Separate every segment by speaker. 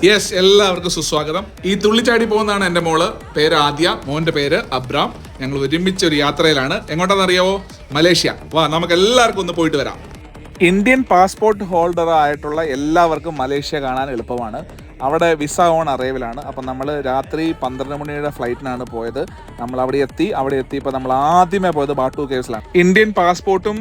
Speaker 1: Yes, എല്ലാവർക്കും സുസ്വാഗതം. ഈ തുള്ളിച്ചാടി പോകുന്നതാണ് എൻ്റെ മോള്. പേര് ആദ്യ, മോൻ്റെ പേര് അബ്രാം. ഞങ്ങൾ ഒരുമിച്ച് ഒരു യാത്രയിലാണ്. എങ്ങോട്ടാണെന്നറിയാവോ? മലേഷ്യ. വാ, നമുക്ക് എല്ലാവർക്കും ഒന്ന് പോയിട്ട് വരാം. ഇന്ത്യൻ പാസ്പോർട്ട് ഹോൾഡർ ആയിട്ടുള്ള എല്ലാവർക്കും മലേഷ്യ കാണാൻ എളുപ്പമാണ്. അവിടെ വിസ ഓൺ അറൈവലാണ്. അപ്പം നമ്മൾ രാത്രി 12 മണിയുടെ ഫ്ലൈറ്റിനാണ് പോയത്. നമ്മൾ അവിടെ എത്തിയപ്പോൾ നമ്മൾ ആദ്യമേ പോയത് ബാട്ടു കേവ്സിലാണ്. ഇന്ത്യൻ പാസ്പോർട്ടും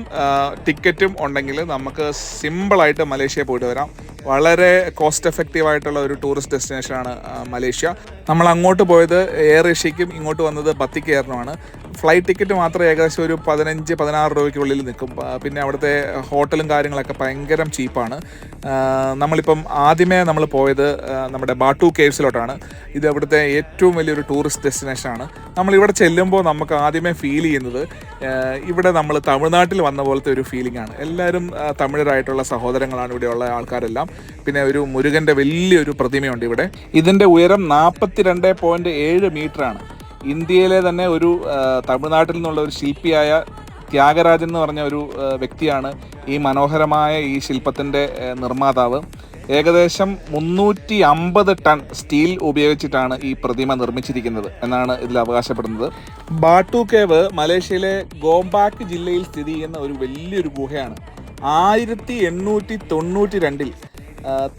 Speaker 1: ടിക്കറ്റും ഉണ്ടെങ്കിൽ നമുക്ക് സിമ്പിളായിട്ട് മലേഷ്യ പോയിട്ട് വരാം. വളരെ കോസ്റ്റ് എഫക്റ്റീവ് ആയിട്ടുള്ള ഒരു ടൂറിസ്റ്റ് ഡെസ്റ്റിനേഷനാണ് മലേഷ്യ. നമ്മൾ അങ്ങോട്ട് പോയത് എയർ ഏഷ്യയ്ക്കും ഇങ്ങോട്ട് വന്നത് ബത്തിക്ക് എയറിനുമാണ്. ഫ്ലൈറ്റ് ടിക്കറ്റ് മാത്രം ഏകദേശം ഒരു 15-16 രൂപയ്ക്കുള്ളിൽ നിൽക്കും. പിന്നെ അവിടുത്തെ ഹോട്ടലും കാര്യങ്ങളൊക്കെ ഭയങ്കര ചീപ്പാണ്. നമ്മളിപ്പം ആദ്യമേ നമ്മൾ പോയത് നമ്മുടെ ബാട്ടു കേവ്സിലോട്ടാണ്. ഇത് അവിടുത്തെ ഏറ്റവും വലിയൊരു ടൂറിസ്റ്റ് ഡെസ്റ്റിനേഷനാണ്. നമ്മളിവിടെ ചെല്ലുമ്പോൾ നമുക്ക് ആദ്യമേ ഫീൽ ചെയ്യുന്നത് ഇവിടെ നമ്മൾ തമിഴ്നാട്ടിൽ വന്ന പോലത്തെ ഒരു ഫീലിംഗ് ആണ്. എല്ലാവരും തമിഴരായിട്ടുള്ള സഹോദരങ്ങളാണ് ഇവിടെയുള്ള ആൾക്കാരെല്ലാം. പിന്നെ ഒരു മുരുകൻ്റെ വലിയൊരു പ്രതിമയുണ്ട് ഇവിടെ. ഇതിൻ്റെ ഉയരം 42.7 മീറ്ററാണ്. ഇന്ത്യയിലെ തന്നെ ഒരു തമിഴ്നാട്ടിൽ നിന്നുള്ള ഒരു ശില്പിയായ ത്യാഗരാജൻ എന്ന് പറഞ്ഞ ഒരു വ്യക്തിയാണ് ഈ മനോഹരമായ ഈ ശില്പത്തിൻ്റെ നിർമ്മാതാവ്. ഏകദേശം 350 ടൺ സ്റ്റീൽ ഉപയോഗിച്ചിട്ടാണ് ഈ പ്രതിമ നിർമ്മിച്ചിരിക്കുന്നത് എന്നാണ് ഇതിൽ അവകാശപ്പെടുന്നത്. ബാട്ടു കേവ് മലേഷ്യയിലെ ഗോംബാക്ക് ജില്ലയിൽ സ്ഥിതി ചെയ്യുന്ന ഒരു വലിയൊരു ഗുഹയാണ്. 1892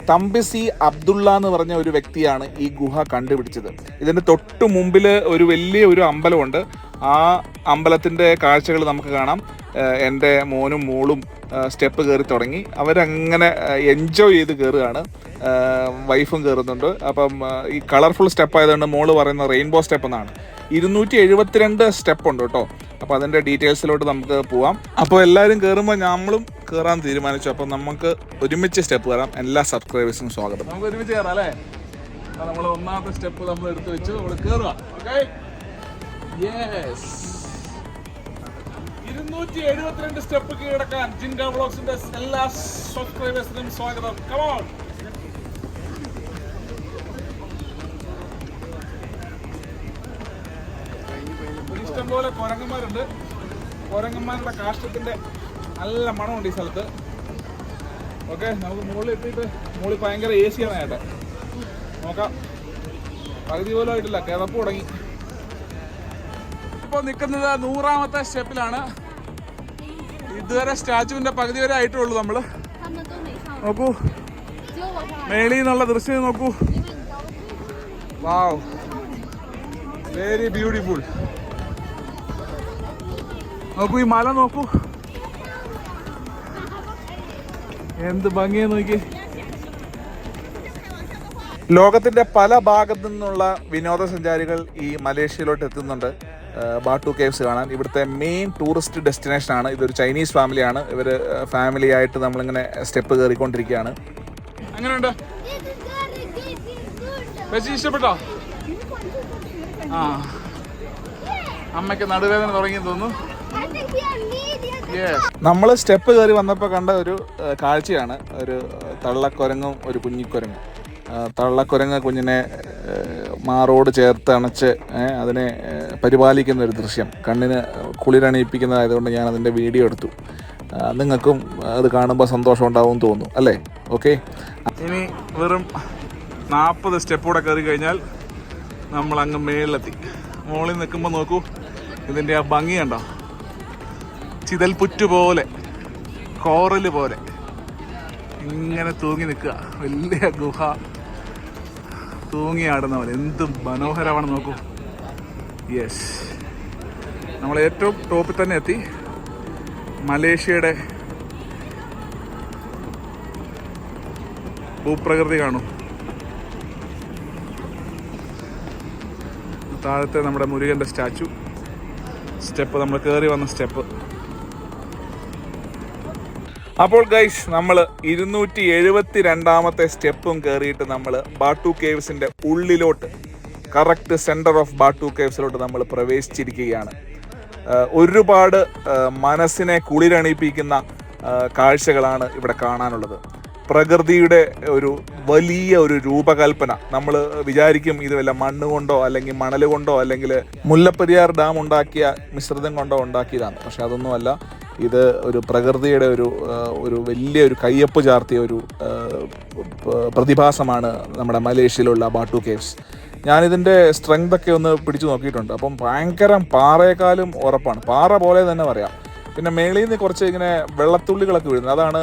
Speaker 1: തമ്പിസി അബ്ദുള്ള എന്ന് പറഞ്ഞ ഒരു വ്യക്തിയാണ് ഈ ഗുഹ കണ്ടുപിടിച്ചത്. ഇതിൻ്റെ തൊട്ടു മുമ്പിൽ ഒരു വലിയൊരു അമ്പലമുണ്ട്. ആ അമ്പലത്തിൻ്റെ കാഴ്ചകൾ നമുക്ക് കാണാം. എൻ്റെ മോനും മോളും സ്റ്റെപ്പ് കയറി തുടങ്ങി. അവരങ്ങനെ എൻജോയ് ചെയ്ത് കയറുകയാണ്. വൈഫും കയറുന്നുണ്ട്. അപ്പം ഈ കളർഫുൾ സ്റ്റെപ്പ് ആയതുകൊണ്ട് മോള് പറയുന്ന റെയിൻബോ സ്റ്റെപ്പ് എന്നാണ്. 272 സ്റ്റെപ്പ് ഉണ്ട് കേട്ടോ. അപ്പോൾ അതിൻ്റെ ഡീറ്റെയിൽസിലോട്ട് നമുക്ക് പോവാം. അപ്പോൾ എല്ലാവരും കയറുമ്പോൾ നമ്മളും കയറാൻ തീരുമാനിച്ചു. അപ്പോൾ നമുക്ക് ഒരുമിച്ച് സ്റ്റെപ്പ് കയറാം. എല്ലാ സബ്സ്ക്രൈബേഴ്സിനും സ്വാഗതം. നമുക്ക് ഒരുമിച്ച് കയറാം അല്ലേ? നമ്മൾ ഒന്നാമത്തെ സ്റ്റെപ്പ് നമ്മൾ എടുത്ത് വെച്ച് നമ്മൾ കയറുക. Okay, yes. 272 സ്റ്റെപ്പ് കീഴടക്കാൻ ജിൻഗ വ്ളോഗ്സിന്റെ എല്ലാ സബ്സ്ക്രൈബേഴ്സിനും സ്വാഗതം. Come on. ഇഷ്ടംപോലെ കുരങ്ങന്മാരുണ്ട്. കുരങ്ങന്മാരുടെ കാഷ്ടത്തിന്റെ നല്ല മണമുണ്ട് ഈ സ്ഥലത്ത്. ഓക്കെ, നമുക്ക് മുകളിൽ എത്തിയിട്ട് മുകളിൽ ഭയങ്കര AC ആണ് കേട്ടെ. നോക്കാം. പകുതി പോലും ആയിട്ടില്ല, കിതപ്പ് തുടങ്ങി. ഇപ്പോൾ നിൽക്കുന്നത് 100ാമത്തെ സ്റ്റെപ്പിലാണ്. ഇതുവരെ സ്റ്റാച്ചുവിന്റെ പകുതി വരെ ആയിട്ടുള്ളൂ. നമ്മൾ നോക്കൂ, മേളിൽ നിന്നുള്ള ദൃശ്യം നോക്കൂ. വാവ്, വെരി ബ്യൂട്ടിഫുൾ. നോക്കൂ, ഈ മല നോക്കൂ, എന്ത് ഭംഗിയെ നോക്കി. ലോകത്തിന്റെ പല ഭാഗത്തു നിന്നുള്ള വിനോദസഞ്ചാരികൾ ഈ മലേഷ്യയിലോട്ട് എത്തുന്നുണ്ട് ബാട്ടു കേവ്സ് കാണാൻ. ഇവിടുത്തെ മെയിൻ ടൂറിസ്റ്റ് ഡെസ്റ്റിനേഷനാണ്. ഇതൊരു ചൈനീസ് ഫാമിലിയാണ്. ഇവർ ഫാമിലി ആയിട്ട് നമ്മളിങ്ങനെ സ്റ്റെപ്പ് കയറിക്കൊണ്ടിരിക്കുകയാണ്. എങ്ങനെയുണ്ട്? ഇഷ്ടപ്പെട്ടോ? ആ, അമ്മയ്ക്ക് നടുവേദന തുടങ്ങിയെന്ന് തോന്നുന്നു. നമ്മൾ സ്റ്റെപ്പ് കയറി വന്നപ്പോൾ കണ്ട ഒരു കാഴ്ചയാണ്. ഒരു തള്ളക്കുരങ്ങും ഒരു കുഞ്ഞിക്കുരങ്ങും. തള്ളക്കുരങ്ങ് കുഞ്ഞിനെ മാറോട് ചേർത്ത് അണച്ച് അതിനെ പരിപാലിക്കുന്ന ഒരു ദൃശ്യം കണ്ണിന് കുളിരണിയിപ്പിക്കുന്നതായതുകൊണ്ട് ഞാൻ അതിൻ്റെ വീഡിയോ എടുത്തു. നിങ്ങൾക്കും അത് കാണുമ്പോൾ സന്തോഷം ഉണ്ടാവും തോന്നുന്നു അല്ലേ? ഓക്കെ, ഇനി വെറും 40 സ്റ്റെപ്പ് കൂടെ കയറി കഴിഞ്ഞാൽ നമ്മൾ അങ്ങ് മേളിലെത്തി. മുകളിൽ നിൽക്കുമ്പോൾ നോക്കൂ, ഇതിൻ്റെ ആ ഭംഗി കണ്ടോ? ചിതൽപുറ്റ് പോലെ, കോറല് പോലെ ഇങ്ങനെ തൂങ്ങി നിൽക്കുക. വലിയ ഗുഹ തൂങ്ങിയാടുന്ന പോലെ എന്ത് മനോഹരമാണ് നോക്കൂ. യെസ്, നമ്മൾ ഏറ്റവും ടോപ്പിൽ തന്നെ എത്തി. മലേഷ്യയുടെ ഭൂപ്രകൃതി കാണും. താഴത്തെ നമ്മുടെ മുരുകൻ്റെ സ്റ്റാച്ചു. സ്റ്റെപ്പ് നമ്മൾ കയറി വന്ന സ്റ്റെപ്പ്. അപ്പോൾ ഗൈസ്, നമ്മൾ 272ാമത്തെ സ്റ്റെപ്പും കയറിയിട്ട് നമ്മൾ ബാട്ടു കേവ്സിൻ്റെ ഉള്ളിലോട്ട്, കറക്റ്റ് സെൻറ്റർ ഓഫ് ബാട്ടു കേവ്സിലോട്ട് നമ്മൾ പ്രവേശിച്ചിരിക്കുകയാണ്. ഒരുപാട് മനസ്സിനെ കുളിരണിയിപ്പിക്കുന്ന കാഴ്ചകളാണ് ഇവിടെ കാണാനുള്ളത്. പ്രകൃതിയുടെ ഒരു വലിയ ഒരു രൂപകൽപ്പന. നമ്മൾ വിചാരിക്കും ഇത് വല്ല മണ്ണ് കൊണ്ടോ അല്ലെങ്കിൽ മണൽ കൊണ്ടോ അല്ലെങ്കിൽ മുല്ലപ്പെരിയാർ ഡാം ഉണ്ടാക്കിയ മിശ്രിതം കൊണ്ടോ ഉണ്ടാക്കിയതാണ്. പക്ഷെ അതൊന്നുമല്ല. ഇത് ഒരു പ്രകൃതിയുടെ ഒരു വലിയൊരു കയ്യൊപ്പ് ചാർത്തിയ ഒരു പ്രതിഭാസമാണ് നമ്മുടെ മലേഷ്യയിലുള്ള ബാട്ടു കേവ്സ്. ഞാനിതിൻ്റെ സ്ട്രെങ്ത് ഒക്കെ ഒന്ന് പിടിച്ചു നോക്കിയിട്ടുണ്ട്. അപ്പം ഭയങ്കര പാറയെക്കാളും ഉറപ്പാണ്, പാറ പോലെ തന്നെ പറയാം. പിന്നെ മേളിൽ നിന്ന് കുറച്ച് ഇങ്ങനെ വെള്ളത്തുള്ളികളൊക്കെ വീഴുന്നത്, അതാണ്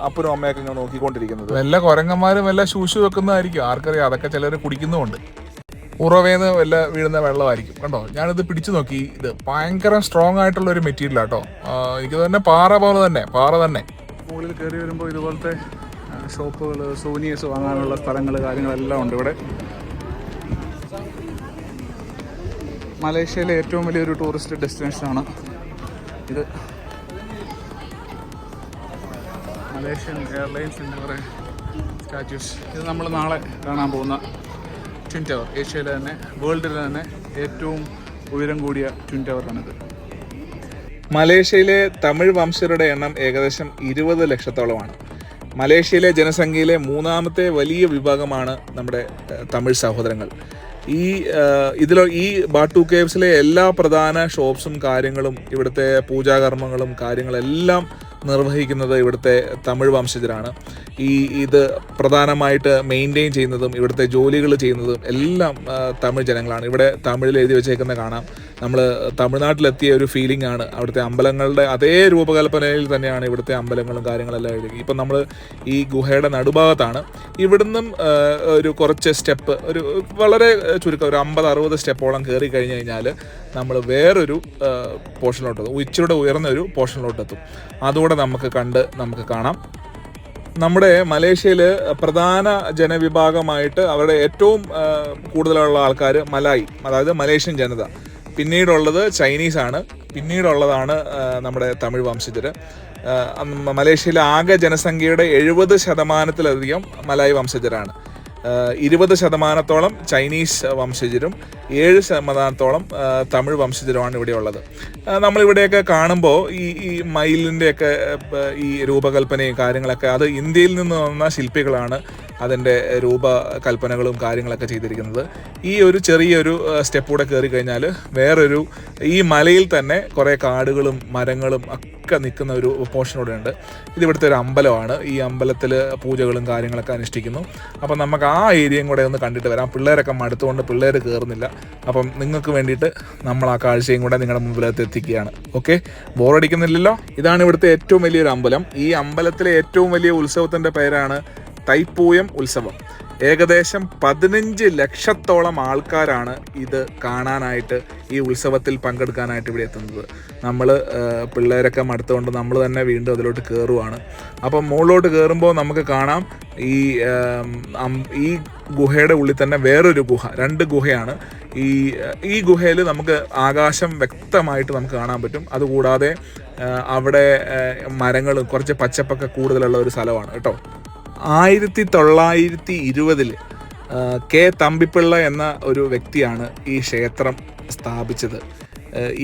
Speaker 1: അപ്പനും അമ്മയൊക്കെ ഇങ്ങനെ നോക്കിക്കൊണ്ടിരിക്കുന്നത്.
Speaker 2: വല്ല കുരങ്ങന്മാരും വല്ല ശൂശു വെക്കുന്നതായിരിക്കും, ആർക്കറിയാം. അതൊക്കെ ചിലർ കുടിക്കുന്നുമുണ്ട്. ഉറവേന്ന് വല്ല വീഴുന്ന വെള്ളമായിരിക്കും. കണ്ടോ, ഞാനിത് പിടിച്ചു നോക്കി. ഇത് ഭയങ്കര സ്ട്രോങ് ആയിട്ടുള്ള ഒരു മെറ്റീരിയൽ ആട്ടോ. എനിക്ക് തന്നെ പാറ പോലെ തന്നെ, പാറ തന്നെ.
Speaker 1: മുകളിൽ കയറി വരുമ്പോൾ ഇതുപോലത്തെ ഷോപ്പുകൾ, സോനിയേഴ്സ് വാങ്ങാനുള്ള സ്ഥലങ്ങൾ, കാര്യങ്ങളെല്ലാം ഉണ്ട് ഇവിടെ. മലേഷ്യയിലെ ഏറ്റവും വലിയൊരു ടൂറിസ്റ്റ് ഡെസ്റ്റിനേഷനാണ് ഇത്. മലേഷ്യൻ എയർലൈൻസിൻ്റെ കുറേ സ്റ്റാച്യൂസ്. ഇത് നമ്മൾ നാളെ കാണാൻ പോകുന്ന ട്വിൻ ടവർ, ഏഷ്യയിലെ തന്നെ വേൾഡിലെ തന്നെ ഏറ്റവും ഉയരം കൂടിയ ട്വിൻ ടവറാണിത്. മലേഷ്യയിലെ തമിഴ് വംശജരുടെ എണ്ണം ഏകദേശം 20 ലക്ഷത്തോളമാണ്. മലേഷ്യയിലെ ജനസംഖ്യയിലെ 3ാമത്തെ വലിയ വിഭാഗമാണ് നമ്മുടെ തമിഴ് സഹോദരങ്ങൾ. ഈ ബാട്ടു കേവ്സിലെ എല്ലാ പ്രധാന ഷോപ്സും കാര്യങ്ങളും ഇവിടുത്തെ പൂജാകർമ്മങ്ങളും കാര്യങ്ങളെല്ലാം നിർവഹിക്കുന്നത് ഇവിടുത്തെ തമിഴ് വംശജരാണ്. ഇത് പ്രധാനമായിട്ട് മെയിൻറ്റെയിൻ ചെയ്യുന്നതും ഇവിടുത്തെ ജോലികൾ ചെയ്യുന്നതും എല്ലാം തമിഴ് ജനങ്ങളാണ്. ഇവിടെ തമിഴിൽ എഴുതി വെച്ചേക്കുന്ന കാണാം. നമ്മൾ തമിഴ്നാട്ടിലെത്തിയ ഒരു ഫീലിംഗ് ആണ്. അവിടുത്തെ അമ്പലങ്ങളുടെ അതേ രൂപകൽപ്പനയിൽ തന്നെയാണ് ഇവിടുത്തെ അമ്പലങ്ങളും കാര്യങ്ങളെല്ലാം എഴുതി. ഇപ്പം നമ്മൾ ഈ ഗുഹയുടെ നടുഭാഗത്താണ്. ഇവിടുന്നും ഒരു കുറച്ച് സ്റ്റെപ്പ്, ഒരു വളരെ ചുരുക്കം ഒരു 50-60 സ്റ്റെപ്പോളം കയറി കഴിഞ്ഞ് കഴിഞ്ഞാൽ നമ്മൾ വേറൊരു പോർഷനിലോട്ടെത്തും, ഇച്ചിരി ഉയർന്ന ഒരു പോർഷനിലോട്ടെത്തും. അതുകൂടെ നമുക്ക് കാണാം. നമ്മുടെ മലേഷ്യയിൽ പ്രധാന ജനവിഭാഗമായിട്ട് അവരുടെ ഏറ്റവും കൂടുതലുള്ള ആൾക്കാർ മലായി, അതായത് മലേഷ്യൻ ജനത. പിന്നീടുള്ളത് ചൈനീസാണ്. പിന്നീടുള്ളതാണ് നമ്മുടെ തമിഴ് വംശജർ. മലേഷ്യയിലെ ആകെ ജനസംഖ്യയുടെ 70% മലായി വംശജരാണ്. 20% ചൈനീസ് വംശജരും 7% തമിഴ് വംശജരുമാണ് ഇവിടെയുള്ളത്. നമ്മളിവിടെയൊക്കെ കാണുമ്പോൾ ഈ മയിലിൻ്റെയൊക്കെ ഈ രൂപകൽപ്പനയും കാര്യങ്ങളൊക്കെ അത് ഇന്ത്യയിൽ നിന്ന് വന്ന ശില്പികളാണ് അതിൻ്റെ രൂപകൽപ്പനകളും കാര്യങ്ങളൊക്കെ ചെയ്തിരിക്കുന്നത്. ഈ ഒരു ചെറിയൊരു സ്റ്റെപ്പ് കൂടെ കയറി കഴിഞ്ഞാൽ വേറൊരു ഈ മലയിൽ തന്നെ കുറേ കാടുകളും മരങ്ങളും ഒക്കെ നിൽക്കുന്ന ഒരു പോർഷൻ കൂടെ ഉണ്ട്. ഇതിവിടുത്തെ ഒരു അമ്പലമാണ്. ഈ അമ്പലത്തിൽ പൂജകളും കാര്യങ്ങളൊക്കെ അനുഷ്ഠിക്കുന്നു. അപ്പം നമുക്ക് ആ ഏരിയയും കൂടെ ഒന്ന് കണ്ടിട്ട് വരാം. പിള്ളേരൊക്കെ മടുത്തുകൊണ്ട് പിള്ളേർ കയറുന്നില്ല. അപ്പം നിങ്ങൾക്ക് വേണ്ടിയിട്ട് നമ്മൾ ആ കാഴ്ചയും കൂടെ നിങ്ങളുടെ മുമ്പിലേക്ക് എത്തിക്കുകയാണ്. ഓക്കെ, ബോറടിക്കുന്നില്ലല്ലോ. ഇതാണ് ഇവിടുത്തെ ഏറ്റവും വലിയൊരു അമ്പലം. ഈ അമ്പലത്തിലെ ഏറ്റവും വലിയ ഉത്സവത്തിൻ്റെ പേരാണ് തൈപ്പൂയം ഉത്സവം. ഏകദേശം 15 ലക്ഷത്തോളം ആൾക്കാരാണ് ഇത് കാണാനായിട്ട്, ഈ ഉത്സവത്തിൽ പങ്കെടുക്കാനായിട്ട് ഇവിടെ എത്തുന്നത്. നമ്മൾ പിള്ളേരൊക്കെ മടുത്തുകൊണ്ട് നമ്മൾ തന്നെ വീണ്ടും അതിലോട്ട് കയറുവാണ്. അപ്പം മുകളിലോട്ട് കയറുമ്പോൾ നമുക്ക് കാണാം ഈ ഗുഹയുടെ ഉള്ളിൽ തന്നെ വേറൊരു ഗുഹ, 2 ഗുഹയാണ്. ഈ ഗുഹയിൽ നമുക്ക് ആകാശം വ്യക്തമായിട്ട് നമുക്ക് കാണാൻ പറ്റും. അതുകൂടാതെ അവിടെ മരങ്ങളും കുറച്ച് പച്ചപ്പൊക്കെ കൂടുതലുള്ള ഒരു സ്ഥലമാണ് കേട്ടോ. 1920 കെ തമ്പിപ്പിള്ള എന്ന ഒരു വ്യക്തിയാണ് ഈ ക്ഷേത്രം സ്ഥാപിച്ചത്.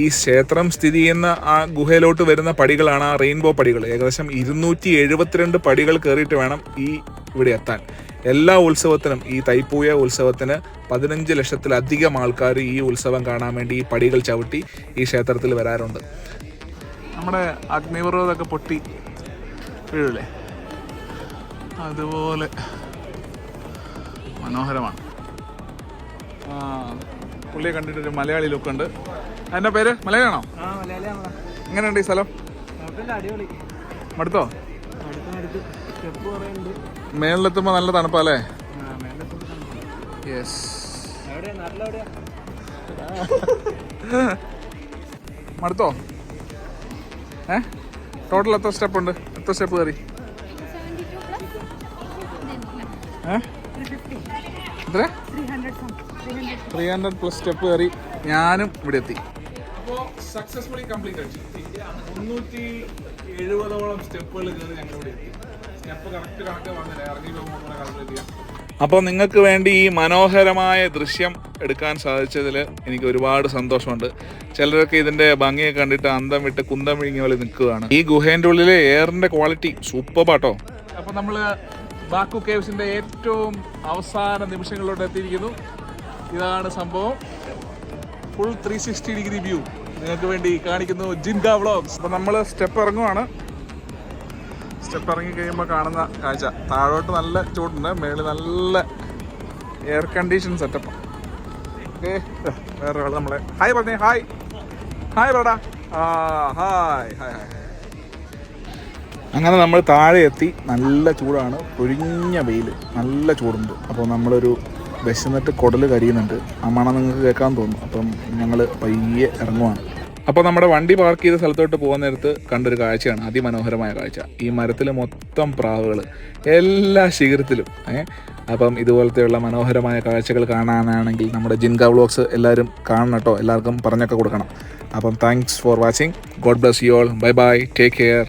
Speaker 1: ഈ ക്ഷേത്രം സ്ഥിതി ചെയ്യുന്ന ആ ഗുഹയിലോട്ട് വരുന്ന പടികളാണ് ആ റെയിൻബോ പടികൾ. ഏകദേശം 272 പടികൾ കയറിയിട്ട് വേണം ഇവിടെ എത്താൻ. എല്ലാ ഉത്സവത്തിനും, ഈ തൈപ്പൂയ ഉത്സവത്തിന് 15 ലക്ഷത്തിലധികം ആൾക്കാർ ഈ ഉത്സവം കാണാൻ വേണ്ടി ഈ പടികൾ ചവിട്ടി ഈ ക്ഷേത്രത്തിൽ വരാറുണ്ട്. നമ്മുടെ അഗ്നിപർവ്വതമൊക്കെ പൊട്ടി വീഴില്ലേ, അതുപോലെ മനോഹരമാണ്. പുള്ളിയെ കണ്ടിട്ടൊരു മലയാളി ലുക്കുണ്ട്. അതിൻ്റെ പേര് മലയാളിയാണോ? എങ്ങനെയുണ്ട് ഈ സ്ഥലം? മടുത്തോ? മേളിലെത്തുമ്പോൾ നല്ല തണുപ്പല്ലേ? യെസ്. മടുത്തോ? ടോട്ടൽ എത്ര സ്റ്റെപ്പ് ഉണ്ട്? എത്ര സ്റ്റെപ്പ് കയറി? 300+ സ്റ്റെപ്പ് കയറി ഞാനും ഇവിടെ എത്തി. അപ്പോൾ സക്സസ്ഫുള്ളി കംപ്ലീറ്റ് അടിച്ചു. 370ഓളം സ്റ്റെപ്പുകൾ കയറി ഞങ്ങൾ ഇവിടെ എത്തി. സ്റ്റെപ്പ് കറക്റ്റ് കണക്ക് വന്നില്ല, ഇറങ്ങി പോകുമ്പോൾ കാൽക്കുലേറ്റ് ചെയ്യാം. അപ്പോൾ നിങ്ങൾക്ക് വേണ്ടി ഈ മനോഹരമായ ദൃശ്യം എടുക്കാൻ സാധിച്ചതിൽ എനിക്ക് ഒരുപാട് സന്തോഷമുണ്ട്. ചിലരൊക്കെ ഇതിൻ്റെ ഭംഗിയൊക്കെ കണ്ടിട്ട് അന്തം വിട്ട് കുന്തം വിഴുങ്ങിയ പോലെ നിൽക്കുകയാണ്. ഈ ഗുഹേൻ്റെ ഉള്ളിലെ എയറിൻ്റെ ക്വാളിറ്റി സൂപ്പറാട്ടോ. അപ്പോൾ നമ്മൾ ബാക്കു കേവ്സിൻ്റെ ഏറ്റവും അവസാന നിമിഷങ്ങളിലോട്ട് എത്തിയിരിക്കുന്നു. ഇതാണ് സംഭവം. Full 360 degree view. നിങ്ങൾക്ക് വേണ്ടി കാണിക്കുന്നു ജിൻക വ്ളോഗ്സ്. അപ്പോൾ നമ്മൾ സ്റ്റെപ്പ് ഇറങ്ങുവാണ്. സ്റ്റെപ്പ് ഇറങ്ങി കഴിയുമ്പോൾ കാണുന്ന കാഴ്ച, താഴോട്ട് നല്ല ചൂടുണ്ട്, മേളിൽ നല്ല എയർ കണ്ടീഷൻ സെറ്റപ്പ്. ഓക്കെ, വേറെ ആൾ നമ്മളെ ഹായ് പറഞ്ഞേ. ഹായ് ഹായ് പറടാ. Hi hi hi. അങ്ങനെ നമ്മൾ താഴെ എത്തി. നല്ല ചൂടാണ്, പൊരിഞ്ഞ വെയിൽ, നല്ല ചൂടുണ്ട്. അപ്പോൾ നമ്മളൊരു വിശന്നിട്ട് കുടൽ കരിയുന്നുണ്ട്. ആ മണം നിങ്ങൾക്ക് കേൾക്കാൻ തോന്നും. അപ്പം ഞങ്ങൾ പയ്യെ ഇറങ്ങുവാണ്. അപ്പോൾ നമ്മുടെ വണ്ടി പാർക്ക് ചെയ്ത സ്ഥലത്തോട്ട് പോകുന്ന നേരത്ത് കണ്ടൊരു കാഴ്ചയാണ് അതിമനോഹരമായ കാഴ്ച. ഈ മരത്തിൽ മൊത്തം പ്രാവുകൾ, എല്ലാ ശിഖരത്തിലും. അപ്പം ഇതുപോലത്തെയുള്ള മനോഹരമായ കാഴ്ചകൾ കാണാനാണെങ്കിൽ നമ്മുടെ ജിൻക വ്ളോഗ്സ് എല്ലാവരും കാണണം കേട്ടോ. എല്ലാവർക്കും പറഞ്ഞൊക്കെ കൊടുക്കണം. അപ്പം thanks for watching. God bless you all. Bye bye. Take care.